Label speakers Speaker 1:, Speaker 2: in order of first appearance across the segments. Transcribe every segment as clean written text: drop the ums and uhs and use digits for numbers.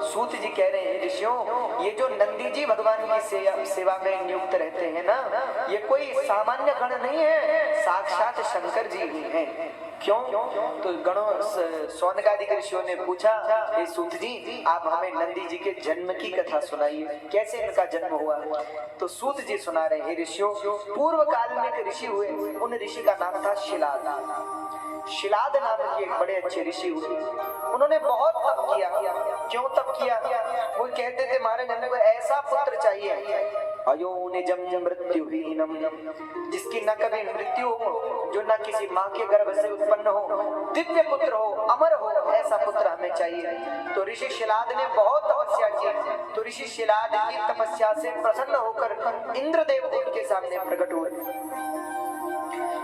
Speaker 1: सूत जी कह रहे हैं ऋषियों, ये जो नंदी जी भगवान की सेवा में नियुक्त रहते हैं ना, ये कोई सामान्य गण नहीं है, साक्षात शंकर जी ही हैं। क्यों? तो गणों सौनकादि के ऋषियों ने पूछा, हे सूत जी आप हमें नंदी जी के जन्म की कथा सुनाइए, कैसे इनका जन्म हुआ। तो सूत जी सुना रहे हैं ऋषियों, पूर्व काल में एक ऋषि हुए, उन ऋषि का नाम था शिलाद। शिलाद नाम के एक बड़े अच्छे ऋषि हुए, उन्होंने बहुत तप किया। क्यों तप किया? वो कहते थे महाराज हमको ऐसा पुत्र चाहिए, अयोनिजम मृत्युहीनम, जिसकी न कभी मृत्यु हो, जो न किसी माँ के गर्भ से उत्पन्न हो, दिव्य पुत्र हो, अमर हो, ऐसा पुत्र हमें चाहिए। तो ऋषि शिलाद ने बहुत तपस्या की। तो ऋषि शिलाद की तपस्या से प्रसन्न होकर इंद्रदेव उनके सामने प्रकट हुए।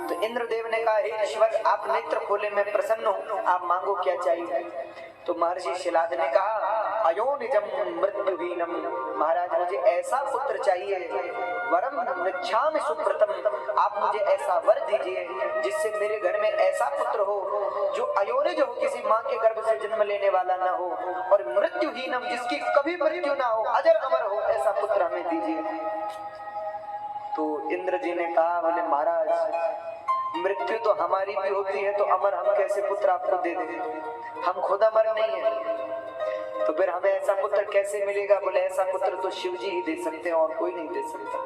Speaker 1: तो इंद्रदेव ने कहा, हे ईश्वर आप नेत्र खोले, मैं प्रसन्न हूँ, आप मांगो क्या चाहिए। तो महर्षि शिलाद ने कहा, अयोनिजम मृत्युहीनम, महाराज मुझे ऐसा पुत्र चाहिए, वरम मृच्छामि सुव्रतम, आप मुझे ऐसा वर दीजिए जिससे मेरे घर में ऐसा पुत्र हो जो अयोनिज हो, किसी माँ के गर्भ से जन्म लेने वाला ना हो, और मृत्युहीनम, जिसकी कभी मृत्यु ना हो, अजर अमर हो, ऐसा पुत्र हमें दीजिए। तो इंद्र जी ने कहा, बोले महाराज मृत्यु तो हमारी भी होती है, तो अमर हम कैसे पुत्र आपको दे दें, हम खुद अमर नहीं है, तो फिर हमें ऐसा पुत्र कैसे मिलेगा। बोले ऐसा पुत्र तो शिव जी ही दे सकते हैं और कोई नहीं दे सकता।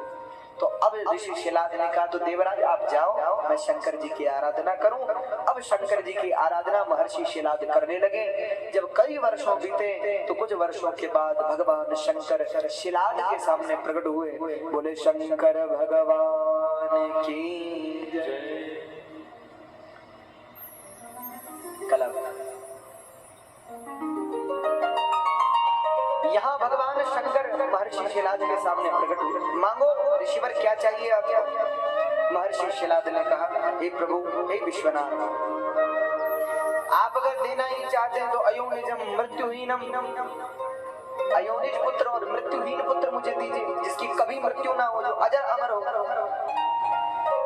Speaker 1: तो अब ऋषि शिलाद ने कहा, तो देवराज आप जाओ, मैं शंकर जी की आराधना करूं। अब शंकर जी की आराधना महर्षि शिलाद करने लगे। जब कई वर्षों बीते तो कुछ वर्षों के बाद भगवान शंकर शिलाद के सामने प्रकट हुए। बोले शंकर भगवान की जय। यहाँ भगवान शंकर महर्षि शिलाद के सामने प्रकट हुए। मांगो ऋषिवर क्या चाहिए आपको। महर्षि शिलाद ने कहा, हे प्रभु, हे विश्वनाथ, आप अगर देना ही चाहते हैं तो अयोनिजम मृत्युहीनम, अयोनिज पुत्र और मृत्युहीन पुत्र मुझे दीजिए, जिसकी कभी मृत्यु ना हो, जो अजर अमर हो।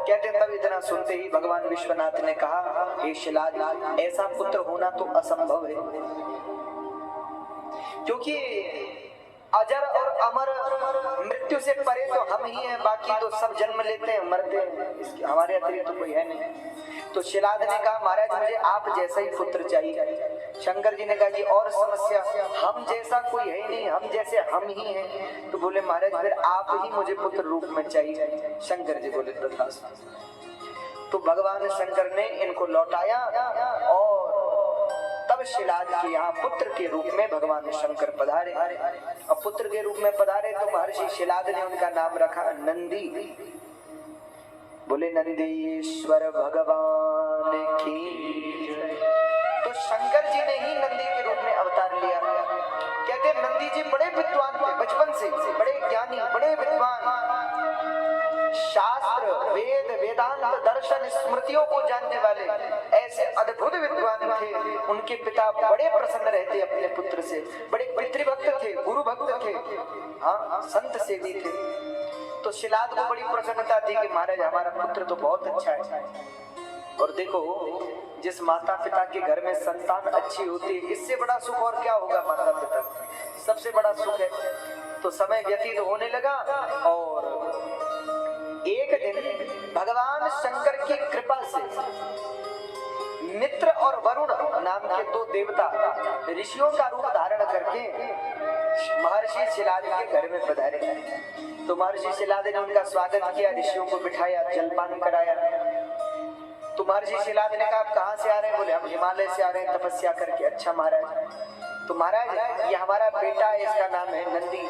Speaker 1: कहते तब इतना सुनते ही भगवान विश्वनाथ ने कहा, हे शिलाद, ऐसा पुत्र होना तो असंभव है, क्योंकि अजर और अमर मृत्यु से परे तो हम ही हैं, बाकी तो सब जन्म लेते हैं मरते हैं, हमारे अतिरिक्त तो कोई है नहीं। तो शिलाद ने कहा, महाराज मुझे आप जैसा ही पुत्र चाहिए। शंकर जी ने कहा, जी और समस्या, हम जैसा कोई है नहीं, हम जैसे हम ही हैं। तो बोले महाराज फिर आप ही मुझे पुत्र रूप में चाहिए। शंकर जी बोले तथास्तु। तो भगवान शंकर ने इनको लौटाया और तब शिलाद के यहाँ पुत्र के रूप में भगवान शंकर पधारे। अब पुत्र के रूप में पधारे तो महर्षि शिलाद ने उनका नाम रखा नंदी। बोले नंदीश्वर भगवान की। तो शंकर जी ने ही नंदी के रूप में अवतार लिया। कहते नंदी जी बड़े विद्वान थे, बचपन से बड़े ज्ञानी, बड़े विद्वान, शास्त्र वेद वेदांत दर्शन स्मृतियों को जानने वाले ऐसे अद्भुत विद्वान थे। उनके पिता बड़े प्रसन्न रहते अपने पुत्र से, बड़े पितृभक्त थे, गुरु भक्त थे, हाँ संत सेवी थे। तो शिलाद को बड़ी प्रसन्नता थी कि महाराज हमारा पुत्र तो बहुत अच्छा है। और देखो जिस माता पिता के घर में संतान अच्छी होती है, इससे बड़ा सुख और क्या होगा। माता पिता सबसे बड़ा सुख है। तो समय व्यतीत होने लगा और एक दिन भगवान शंकर की कृपा से मित्र और वरुण नाम के दो देवता ऋषियों का रूप धारण करके महर्षि शिलाद के घर में पधारे। तो महर्षि शिलाद ने उनका स्वागत किया, ऋषियों को बिठाया, जलपान कराया। तो महर्षि शिलाद ने कहा, आप कहाँ से आ रहे हैं। बोले हम हिमालय से आ रहे हैं तपस्या करके। अच्छा महाराज। तो महाराज ये हमारा बेटा है, इसका नाम है नंदी।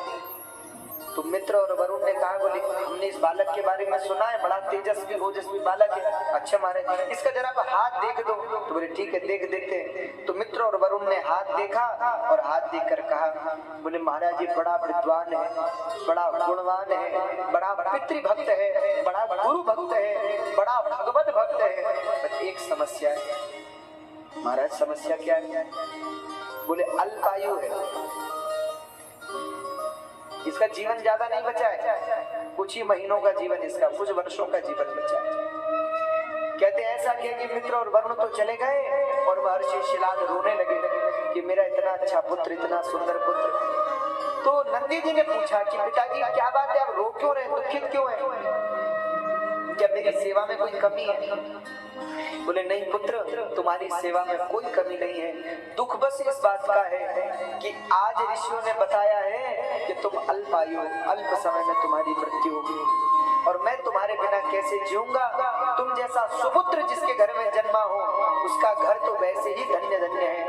Speaker 1: तो मित्र और वरुण ने कहा, बोले हमने इस बालक के बारे में सुना है, बड़ा तेजस्वी ओजस्वी बालक है। अच्छा महाराज इसका जरा हाथ देख दो। तो बोले ठीक है देख देते हैं। तो मित्र और वरुण ने हाथ देखा और हाथ देखकर कहा, बोले महाराज ये बड़ा विद्वान है, बड़ा गुणवान है, बड़ा पितृभक्त है, बड़ा गुरु भक्त है, बड़ा भगवत भक्त है, पर एक समस्या है। महाराज समस्या क्या है। बोले अल्पायु है, इसका जीवन ज्यादा नहीं बचा है, कुछ ही महीनों का जीवन, इसका कुछ वर्षों का जीवन बचा है। कहते हैं ऐसा किया कि मित्र और वरुण तो चले गए और महर्षि शिलाद रोने लगे कि मेरा इतना अच्छा पुत्र, इतना सुंदर पुत्र। तो नंदी जी ने पूछा कि पिताजी क्या बात है, आप रो क्यों रहे, दुखित क्यों है, क्या मेरी सेवा में कोई कमी है? बोले नहीं पुत्र, तुम्हारी सेवा में कोई कमी नहीं है, दुख बस इस बात का है कि आज ऋषियों ने बताया है कि तुम अल्पायु, अल्प समय में तुम्हारी मृत्यु होगी और मैं तुम्हारे बिना कैसे जीऊंगा। तुम जैसा सुपुत्र जिसके घर में जन्मा हो उसका घर तो वैसे ही धन्य धन्य है,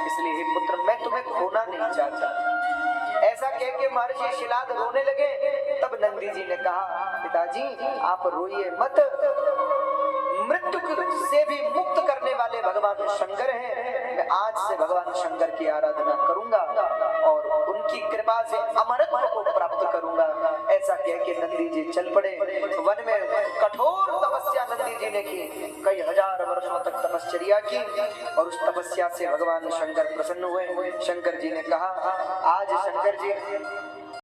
Speaker 1: इसलिए हे पुत्र मैं तुम्हें खोना नहीं चाहता। ऐसा कह के महर्षि शिलाद रोने लगे। तब नंदी जी ने कहा पिताजी आप रोइए मत, मृत्यु से भी मुक्त करने वाले भगवान शंकर हैं, मैं आज से भगवान शंकर की आराधना करूंगा और उनकी कृपा से अमरत्व को प्राप्त करूंगा। ऐसा कह के नंदी जी चल पड़े। वन में कठोर तपस्या नंदी जी ने की, कई हजार वर्षों तक तपस्या की और उस तपस्या से भगवान शंकर प्रसन्न हुए। शंकर जी ने कहा आज शंकर जी